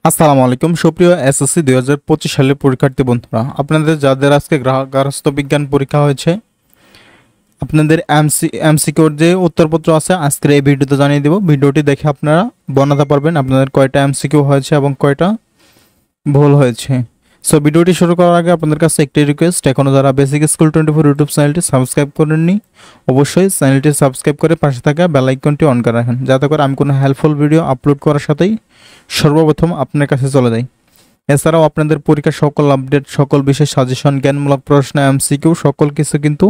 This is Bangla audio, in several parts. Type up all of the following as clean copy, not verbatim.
আসসালামু আলাইকুম সুপ্রিয় এসএসসি 2025 সালের পরীক্ষার্থী বন্ধুরা, আপনাদের যাদের আজকে গার্হস্থ্য বিজ্ঞান পরীক্ষা হয়েছে আপনাদের এমসিকিউর যে উত্তরপত্র আছে আজকের এই ভিডিওতে জানিয়ে দেব। ভিডিওটি দেখে আপনারা বানাতে পারবেন আপনাদের কয়টা এমসিকিউ হয়েছে এবং কয়টা ভুল হয়েছে। সো ভিডিওটি শুরু করার আগে আপনাদের কাছে একটি রিকোয়েস্ট, এখনও যারা বেসিক স্কুল 24 ইউটিউব চ্যানেলটি সাবস্ক্রাইব করেননি অবশ্যই চ্যানেলটি সাবস্ক্রাইব করে পাশে থাকা বেল আইকনটি অন করে রাখেন, যাতে করে আমি কোনো হেল্পফুল ভিডিও আপলোড করার সাথেই সর্বপ্রথম আপনার কাছে চলে যায়। এছাড়াও আপনাদের পরীক্ষার সকল আপডেট, সকল বিষয় সাজেশন, জ্ঞানমূলক প্রশ্ন, এমসিকিউ সকল কিছু কিন্তু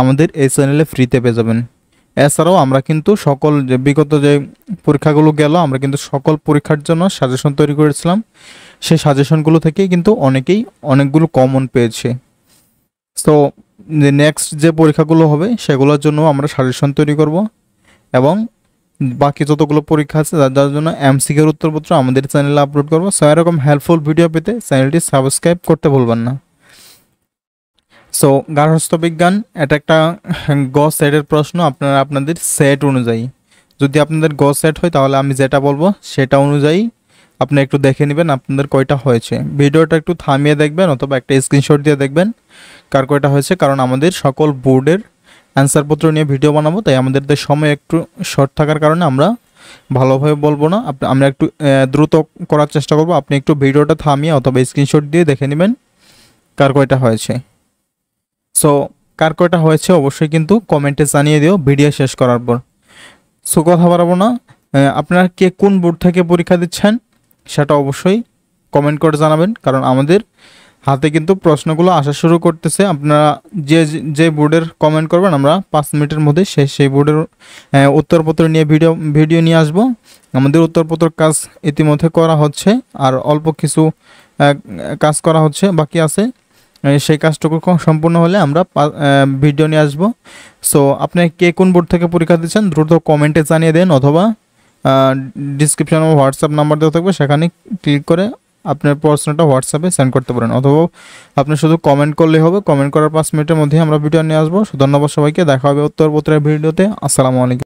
আমাদের এই চ্যানেলে ফ্রিতে পেয়ে যাবেন। এছাড়াও আমরা কিন্তু সকল যে বিগত যে পরীক্ষাগুলো গেল আমরা কিন্তু সকল পরীক্ষার জন্য সাজেশন তৈরি করেছিলাম, সেই সাজেশনগুলো থেকেই কিন্তু অনেকগুলো কমন পেয়েছে। তো নেক্সট যে পরীক্ষাগুলো হবে সেগুলোর জন্য আমরা সাজেশন তৈরি করব এবং বাকি যতগুলো পরীক্ষা আছে যার জন্য এমসিকিউর উত্তরপত্র আমাদের চ্যানেলে আপলোড করবো। সো এরকম হেল্পফুল ভিডিও পেতে চ্যানেলটি সাবস্ক্রাইব করতে ভুলবেন না। সো গার্হস্থ্য বিজ্ঞান এটা একটা গ সেটের প্রশ্ন, আপনারা আপনাদের সেট অনুযায়ী, যদি আপনাদের গ সেট হয় তাহলে আমি যেটা বলবো সেটা অনুযায়ী আপনি একটু দেখে নেবেন আপনাদের কয়টা হয়েছে। ভিডিওটা একটু থামিয়ে দেখবেন অথবা একটা স্ক্রিনশট দিয়ে দেখবেন কার কয়টা হয়েছে, কারণ আমাদের সকল বোর্ডের অ্যান্সারপত্র নিয়ে ভিডিও বানাবো, তাই আমাদের সময় একটু শর্ট থাকার কারণে আমরা ভালোভাবে বলবো না, আমরা একটু দ্রুত করার চেষ্টা করব। আপনি একটু ভিডিওটা থামিয়ে অথবা স্ক্রিনশট দিয়ে দেখে নেবেন কার কয়টা হয়েছে। সো কার কয়টা হয়েছে অবশ্যই কিন্তু কমেন্টে জানিয়ে দিও ভিডিও শেষ করার পর। সো কথা বাড়াবো না, আপনারা কে কোন বোর্ড থেকে পরীক্ষা দিচ্ছেন সেটা অবশ্যই কমেন্ট করে জানাবেন, কারণ আমাদের হাতে কিন্তু প্রশ্নগুলো আসা শুরু করতেছে। আপনারা যে বোর্ডের কমেন্ট করবেন আমরা 5 মিনিটের মধ্যে সেই বোর্ডের উত্তরপত্র নিয়ে ভিডিও নিয়ে আসব। আমাদের উত্তরপত্র কাজ ইতিমধ্যে করা হচ্ছে, আর অল্প কিছু কাজ করা হচ্ছে বাকি আছে। সেই কাজটুকু সম্পূর্ণ হলে আমরা ভিডিও নিয়ে আসবো। সো আপনি কে কোন বোর্ড থেকে পরীক্ষা দিচ্ছেন দ্রুত কমেন্টে জানিয়ে দেন, অথবা ডিসক্রিপশনে হোয়াটসঅ্যাপ নাম্বার দেওয়া থাকবে, সেখানে ক্লিক করে আপনার প্রশ্নটা হোয়াটসঅ্যাপে সেন্ড করতে পারেন, অথবা আপনি শুধু কমেন্ট করলেই হবে। কমেন্ট করার 5 মিনিটের মধ্যেই আমরা ভিডিও নিয়ে আসবো। ধন্যবাদ সবাইকে, দেখা হবে উত্তরপত্রের ভিডিওতে। আসসালামু আলাইকুম।